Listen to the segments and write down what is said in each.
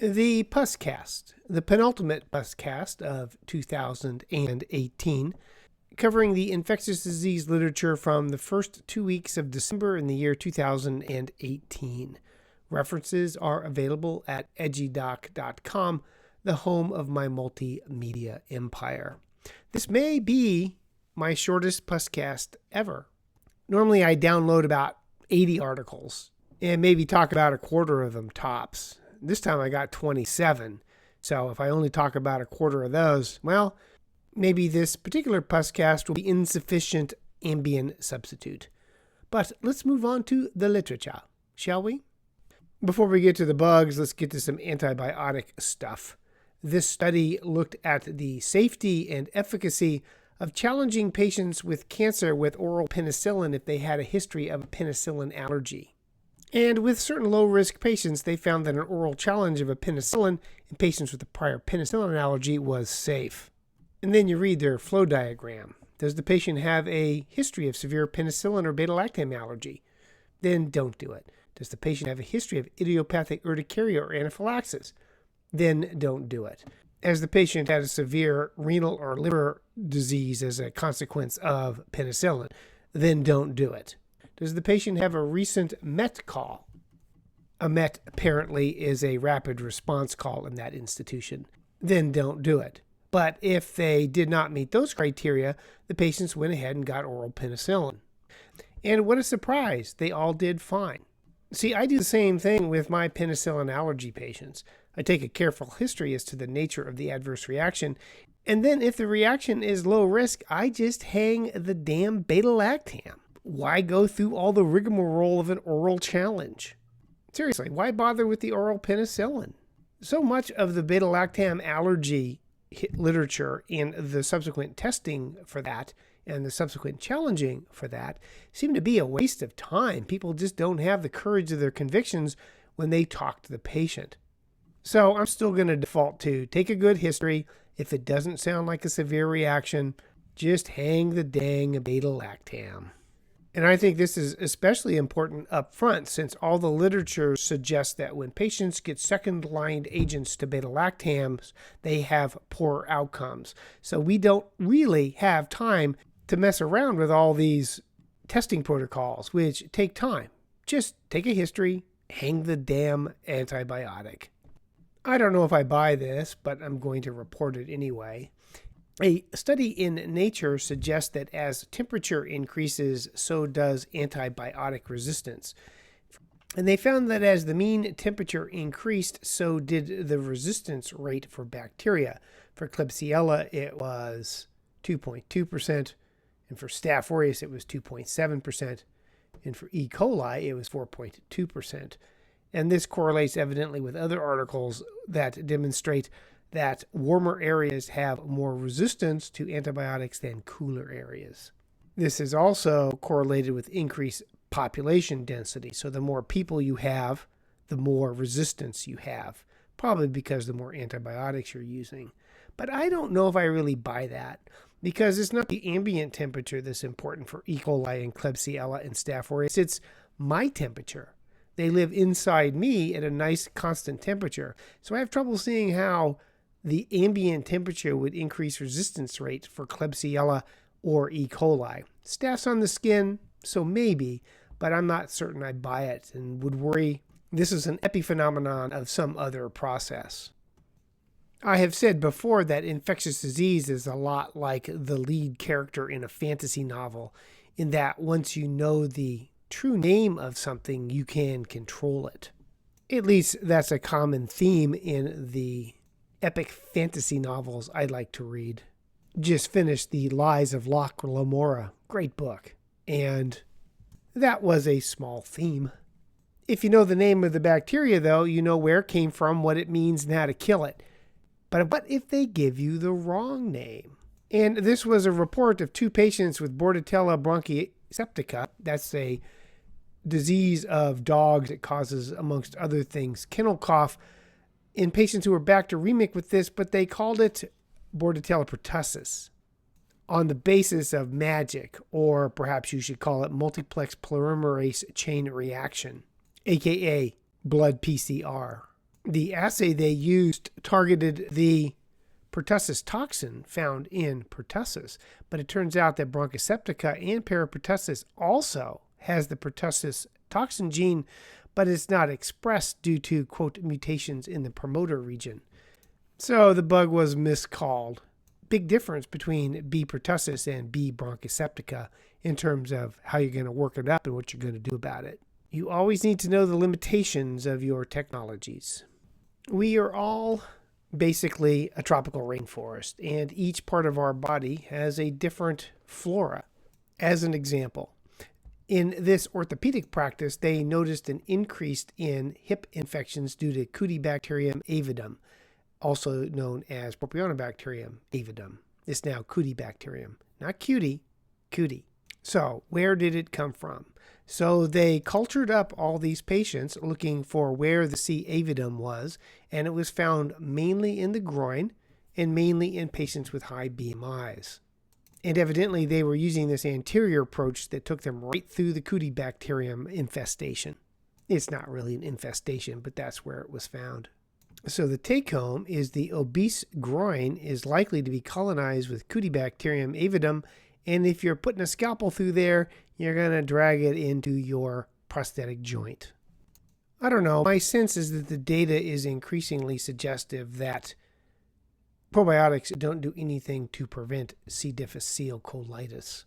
The Puscast, the penultimate Puscast of 2018, covering the infectious disease literature from the first 2 weeks of December in the year 2018. References are available at edgydoc.com, the home of my multimedia empire. This may be my shortest Puscast ever. Normally I download about 80 articles and maybe talk about a quarter of them tops. This time I got 27, so if I only talk about a quarter of those, well, maybe this particular Puscast will be insufficient ambient substitute. But let's move on to the literature, shall we? Before we get to the bugs, let's get to some antibiotic stuff. This study looked at the safety and efficacy of challenging patients with cancer with oral penicillin if they had a history of a penicillin allergy. And with certain low-risk patients, they found that an oral challenge of a penicillin in patients with a prior penicillin allergy was safe. And then you read their flow diagram. Does the patient have a history of severe penicillin or beta-lactam allergy? Then don't do it. Does the patient have a history of idiopathic urticaria or anaphylaxis? Then don't do it. Has the patient had a severe renal or liver disease as a consequence of penicillin? Then don't do it. Does the patient have a recent MET call? A MET apparently is a rapid response call in that institution. Then don't do it. But if they did not meet those criteria, the patients went ahead and got oral penicillin. And what a surprise, they all did fine. See, I do the same thing with my penicillin allergy patients. I take a careful history as to the nature of the adverse reaction, and then if the reaction is low risk, I just hang the damn beta-lactam. Why go through all the rigmarole of an oral challenge? Seriously, why bother with the oral penicillin? So much of the beta-lactam allergy literature and the subsequent testing for that and the subsequent challenging for that seem to be a waste of time. People just don't have the courage of their convictions when they talk to the patient. So I'm still going to default to take a good history. If it doesn't sound like a severe reaction, just hang the dang beta-lactam. And I think this is especially important up front since all the literature suggests that when patients get second-line agents to beta-lactams, they have poor outcomes. So we don't really have time to mess around with all these testing protocols, which take time. Just take a history, hang the damn antibiotic. I don't know if I buy this, but I'm going to report it anyway. A study in Nature suggests that as temperature increases, so does antibiotic resistance. And they found that as the mean temperature increased, so did the resistance rate for bacteria. For Klebsiella, it was 2.2%, and for Staph aureus, it was 2.7%, and for E. coli, it was 4.2%. And this correlates evidently with other articles that demonstrate that warmer areas have more resistance to antibiotics than cooler areas. This is also correlated with increased population density. So the more people you have, the more resistance you have, probably because the more antibiotics you're using. But I don't know if I really buy that because it's not the ambient temperature that's important for E. coli and Klebsiella and Staph aureus. It's my temperature. They live inside me at a nice constant temperature. So I have trouble seeing how the ambient temperature would increase resistance rate for Klebsiella or E. coli. Staph's on the skin, so maybe, but I'm not certain I buy it and would worry this is an epiphenomenon of some other process. I have said before that infectious disease is a lot like the lead character in a fantasy novel, in that once you know the true name of something, you can control it. At least that's a common theme in the epic fantasy novels I like to read. Just finished The Lies of Locke Lamora. Great book. And that was a small theme. If you know the name of the bacteria, though, you know where it came from, what it means, and how to kill it. But what if they give you the wrong name? And this was a report of 2 patients with Bordetella bronchiectatica. That's a disease of dogs that causes, amongst other things, kennel cough, in patients who were bacteremic with this, but they called it Bordetella pertussis on the basis of magic, or perhaps you should call it multiplex polymerase chain reaction, aka blood PCR. The assay they used targeted the pertussis toxin found in pertussis, but it turns out that Bronchoseptica and Parapertussis also has the pertussis toxin gene, but it's not expressed due to, quote, mutations in the promoter region. So the bug was miscalled. Big difference between B. pertussis and B. Bronchoseptica in terms of how you're going to work it up and what you're going to do about it. You always need to know the limitations of your technologies. We are all basically a tropical rainforest, and each part of our body has a different flora. As an example, in this orthopedic practice, they noticed an increase in hip infections due to Cutibacterium avidum, also known as Propionibacterium avidum. It's now Cutibacterium, not cutie, cootie. So where did it come from? So they cultured up all these patients looking for where the C. avidum was, and it was found mainly in the groin and mainly in patients with high BMIs. And evidently they were using this anterior approach that took them right through the Cutibacterium infestation. It's not really an infestation, but that's where it was found. So the take-home is the obese groin is likely to be colonized with Cutibacterium avidum, and if you're putting a scalpel through there, you're going to drag it into your prosthetic joint. I don't know. My sense is that the data is increasingly suggestive that probiotics don't do anything to prevent C. difficile colitis.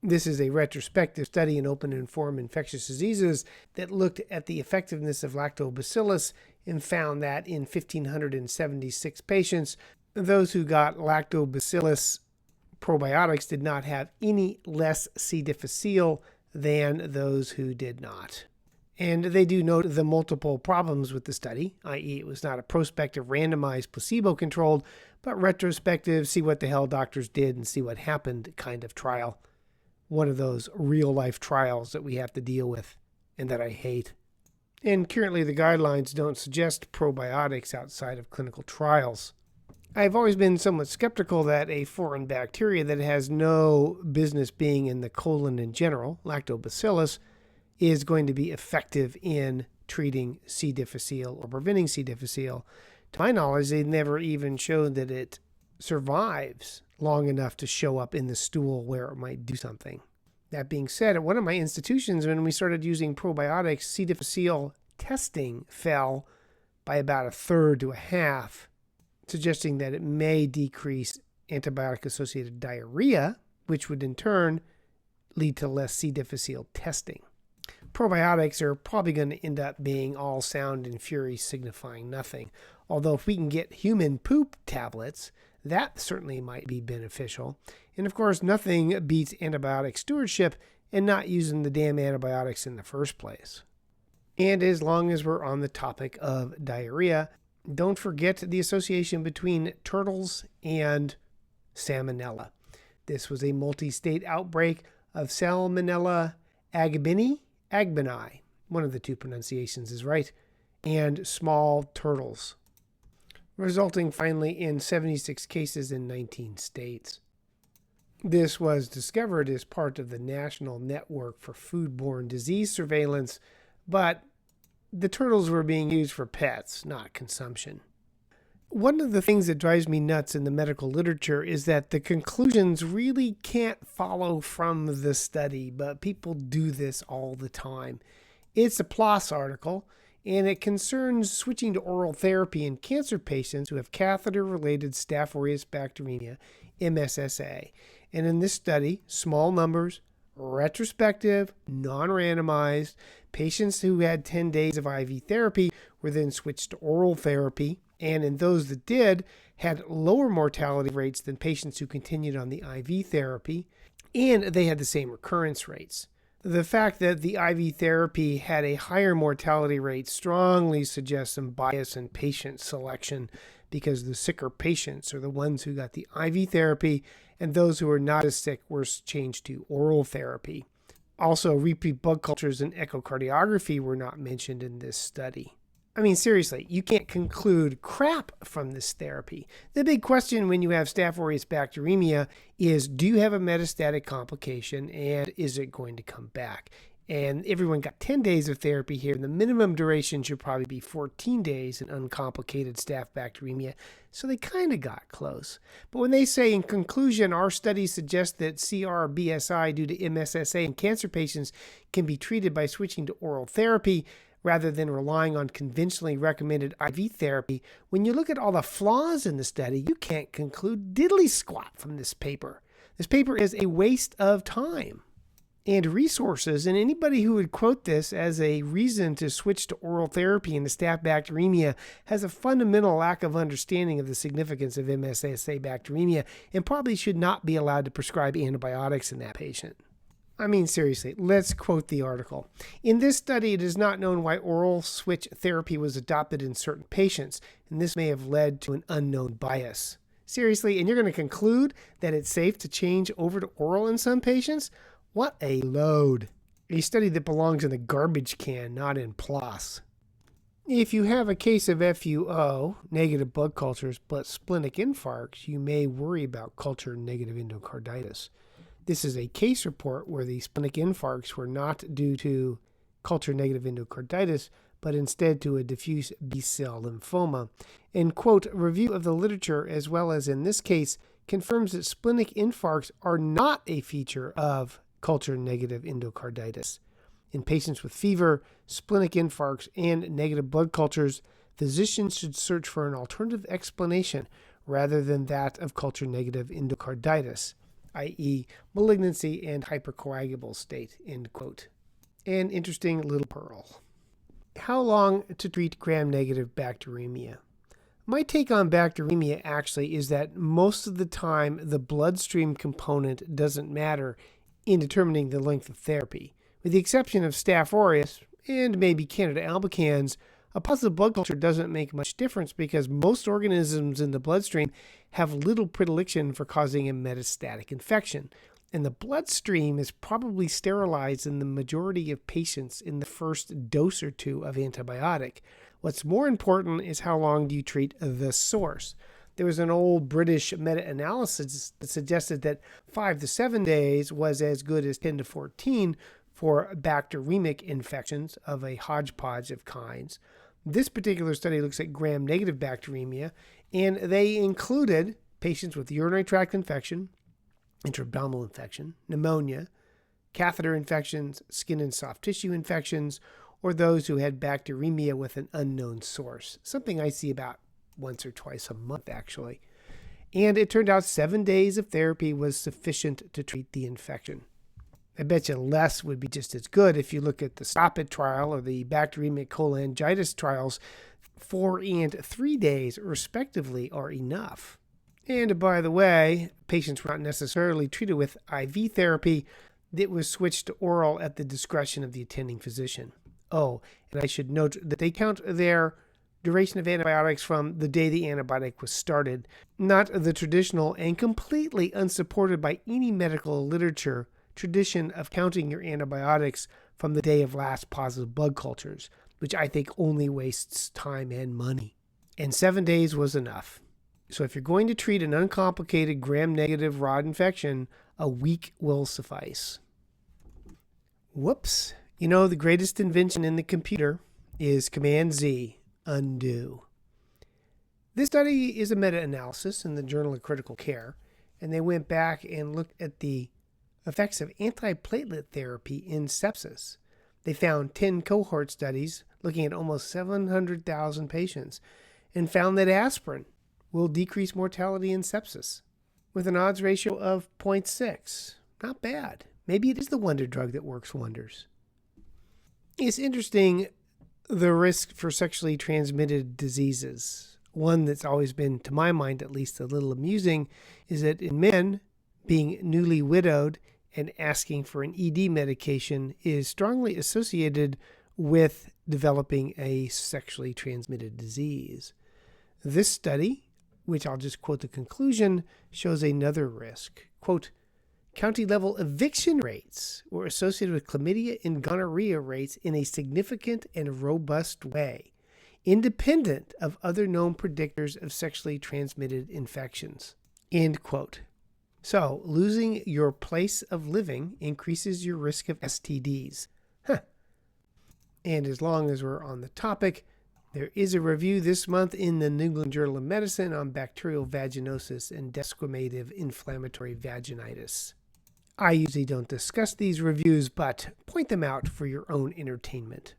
This is a retrospective study in open and informed infectious diseases that looked at the effectiveness of lactobacillus and found that in 1,576 patients, those who got lactobacillus probiotics did not have any less C. difficile than those who did not. And they do note the multiple problems with the study, i.e. it was not a prospective randomized placebo-controlled, but retrospective, see what the hell doctors did and see what happened kind of trial. One of those real-life trials that we have to deal with and that I hate. And currently the guidelines don't suggest probiotics outside of clinical trials. I've always been somewhat skeptical that a foreign bacteria that has no business being in the colon in general, lactobacillus, is going to be effective in treating C. difficile or preventing C. difficile. To my knowledge, they've never even shown that it survives long enough to show up in the stool where it might do something. That being said, at one of my institutions, when we started using probiotics, C. difficile testing fell by about a third to a half, suggesting that it may decrease antibiotic-associated diarrhea, which would in turn lead to less C. difficile testing. Probiotics are probably going to end up being all sound and fury signifying nothing. Although if we can get human poop tablets, that certainly might be beneficial. And of course, nothing beats antibiotic stewardship and not using the damn antibiotics in the first place. And as long as we're on the topic of diarrhea, don't forget the association between turtles and salmonella. This was a multi-state outbreak of Salmonella agbeni, one of the two pronunciations is right, and small turtles, resulting finally in 76 cases in 19 states. This was discovered as part of the National Network for Foodborne Disease Surveillance, but the turtles were being used for pets, not consumption. One of the things that drives me nuts in the medical literature is that the conclusions really can't follow from the study, but people do this all the time. It's a PLOS article, and it concerns switching to oral therapy in cancer patients who have catheter-related Staph aureus bacteremia, MSSA. And in this study, small numbers, retrospective, non-randomized, patients who had 10 days of IV therapy were then switched to oral therapy, and in those that did, had lower mortality rates than patients who continued on the IV therapy, and they had the same recurrence rates. The fact that the IV therapy had a higher mortality rate strongly suggests some bias in patient selection, because the sicker patients are the ones who got the IV therapy, and those who are not as sick were changed to oral therapy. Also, repeat blood cultures and echocardiography were not mentioned in this study. I mean, seriously, you can't conclude crap from this therapy. The big question when you have Staph aureus bacteremia is, do you have a metastatic complication and is it going to come back? And everyone got 10 days of therapy here. And the minimum duration should probably be 14 days in uncomplicated staph bacteremia. So they kind of got close. But when they say, in conclusion, our studies suggest that CRBSI due to MSSA in cancer patients can be treated by switching to oral therapy rather than relying on conventionally recommended IV therapy, when you look at all the flaws in the study, you can't conclude diddly squat from this paper. This paper is a waste of time and resources, and anybody who would quote this as a reason to switch to oral therapy in the staph bacteremia has a fundamental lack of understanding of the significance of MSSA bacteremia and probably should not be allowed to prescribe antibiotics in that patient. I mean, seriously, let's quote the article. In this study, it is not known why oral switch therapy was adopted in certain patients, and this may have led to an unknown bias. Seriously, and you're going to conclude that it's safe to change over to oral in some patients? What a load. A study that belongs in the garbage can, not in PLOS. If you have a case of FUO, negative blood cultures, but splenic infarcts, you may worry about culture-negative endocarditis. This is a case report where the splenic infarcts were not due to culture-negative endocarditis, but instead to a diffuse B-cell lymphoma. And, quote, review of the literature, as well as in this case, confirms that splenic infarcts are not a feature of culture-negative endocarditis. In patients with fever, splenic infarcts, and negative blood cultures, physicians should search for an alternative explanation rather than that of culture-negative endocarditis, i.e. malignancy and hypercoagulable state, end quote. An interesting little pearl. How long to treat gram-negative bacteremia? My take on bacteremia actually is that most of the time the bloodstream component doesn't matter in determining the length of therapy. With the exception of Staph aureus and maybe Candida albicans, a positive blood culture doesn't make much difference because most organisms in the bloodstream have little predilection for causing a metastatic infection, and the bloodstream is probably sterilized in the majority of patients in the first dose or two of antibiotic. What's more important is how long do you treat the source. There was an old British meta-analysis that suggested that 5 to 7 days was as good as 10 to 14 for bacteremic infections of a hodgepodge of kinds. This particular study looks at gram-negative bacteremia, and they included patients with urinary tract infection, intra-abdominal infection, pneumonia, catheter infections, skin and soft tissue infections, or those who had bacteremia with an unknown source, something I see about once or twice a month, actually. And it turned out 7 days of therapy was sufficient to treat the infection. I bet you less would be just as good if you look at the Stop It trial or the bacteremic cholangitis trials. 4 and 3 days, respectively, are enough. And by the way, patients were not necessarily treated with IV therapy. It was switched to oral at the discretion of the attending physician. Oh, and I should note that they count their duration of antibiotics from the day the antibiotic was started, not the traditional and completely unsupported by any medical literature tradition of counting your antibiotics from the day of last positive blood cultures, which I think only wastes time and money. And 7 days was enough. So if you're going to treat an uncomplicated gram-negative rod infection, a week will suffice. Whoops. You know, the greatest invention in the computer is Command-Z. Undo. This study is a meta-analysis in the Journal of Critical Care, and they went back and looked at the effects of antiplatelet therapy in sepsis. They found 10 cohort studies looking at almost 700,000 patients and found that aspirin will decrease mortality in sepsis with an odds ratio of 0.6. Not bad. Maybe it is the wonder drug that works wonders. It's interesting, the risk for sexually transmitted diseases. One that's always been, to my mind at least, a little amusing is that in men, being newly widowed and asking for an ED medication is strongly associated with developing a sexually transmitted disease. This study, which I'll just quote the conclusion, shows another risk. Quote, county-level eviction rates were associated with chlamydia and gonorrhea rates in a significant and robust way, independent of other known predictors of sexually transmitted infections. End quote. So, losing your place of living increases your risk of STDs. And as long as we're on the topic, there is a review this month in the New England Journal of Medicine on bacterial vaginosis and desquamative inflammatory vaginitis. I usually don't discuss these reviews, but point them out for your own entertainment.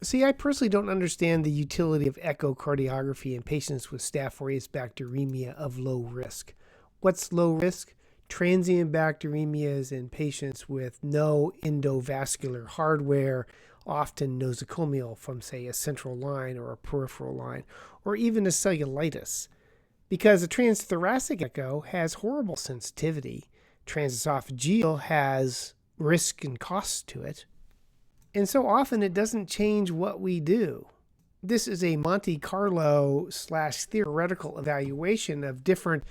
See, I personally don't understand the utility of echocardiography in patients with Staph aureus bacteremia of low risk. What's low risk? Transient bacteremias in patients with no endovascular hardware, often nosocomial from, say, a central line or a peripheral line, or even a cellulitis. Because a transthoracic echo has horrible sensitivity. Transesophageal has risk and costs to it. And so often it doesn't change what we do. This is a Monte Carlo / theoretical evaluation of different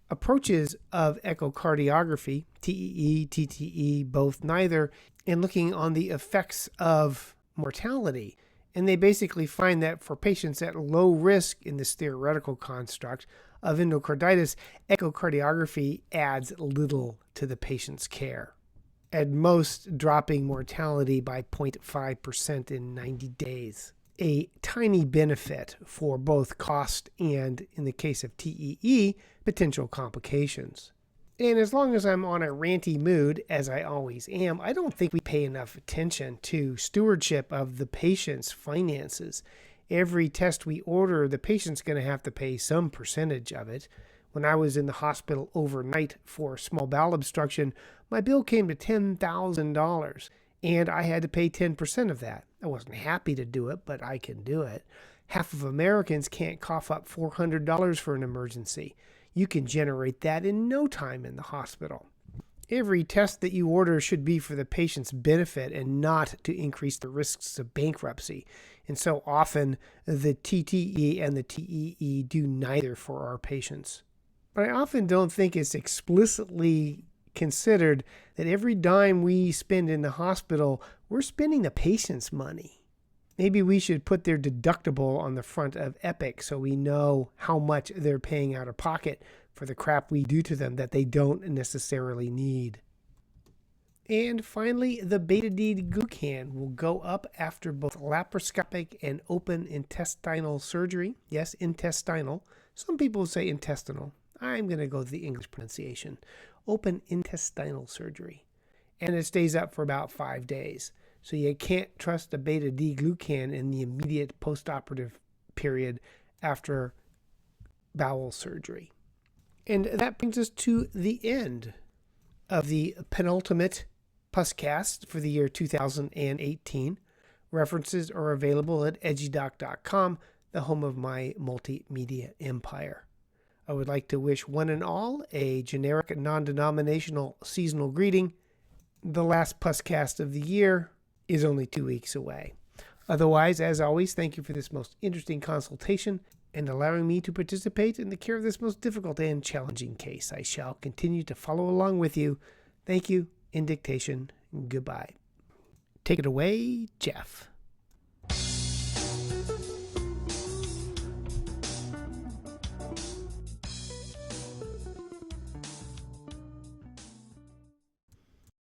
approaches of echocardiography, TEE, TTE, both neither, and looking on the effects of mortality. And they basically find that for patients at low risk in this theoretical construct of endocarditis, echocardiography adds little to the patient's care, at most dropping mortality by 0.5% in 90 days. A tiny benefit for both cost and, in the case of TEE, potential complications. And as long as I'm on a ranty mood, as I always am, I don't think we pay enough attention to stewardship of the patient's finances. Every test we order, the patient's going to have to pay some percentage of it. When I was in the hospital overnight for small bowel obstruction, my bill came to $10,000, and I had to pay 10% of that. I wasn't happy to do it, but I can do it. Half of Americans can't cough up $400 for an emergency. You can generate that in no time in the hospital. Every test that you order should be for the patient's benefit and not to increase the risks of bankruptcy. And so often the TTE and the TEE do neither for our patients. But I often don't think it's explicitly considered that every dime we spend in the hospital, we're spending the patient's money. Maybe we should put their deductible on the front of Epic so we know how much they're paying out of pocket for the crap we do to them that they don't necessarily need. And finally, the beta-D-glucan will go up after both laparoscopic and open intestinal surgery. Yes, intestinal. Some people say intestinal. I'm going to go with the English pronunciation. Open intestinal surgery. And it stays up for about 5 days. So you can't trust the beta-D-glucan in the immediate postoperative period after bowel surgery. And that brings us to the end of the penultimate Puscast for the year 2018. References are available at edgydoc.com, the home of my multimedia empire. I would like to wish one and all a generic, non-denominational seasonal greeting. The last Puscast of the year is only 2 weeks away. Otherwise, as always, thank you for this most interesting consultation and allowing me to participate in the care of this most difficult and challenging case. I shall continue to follow along with you. Thank you. In dictation. Goodbye. Take it away, Jeff.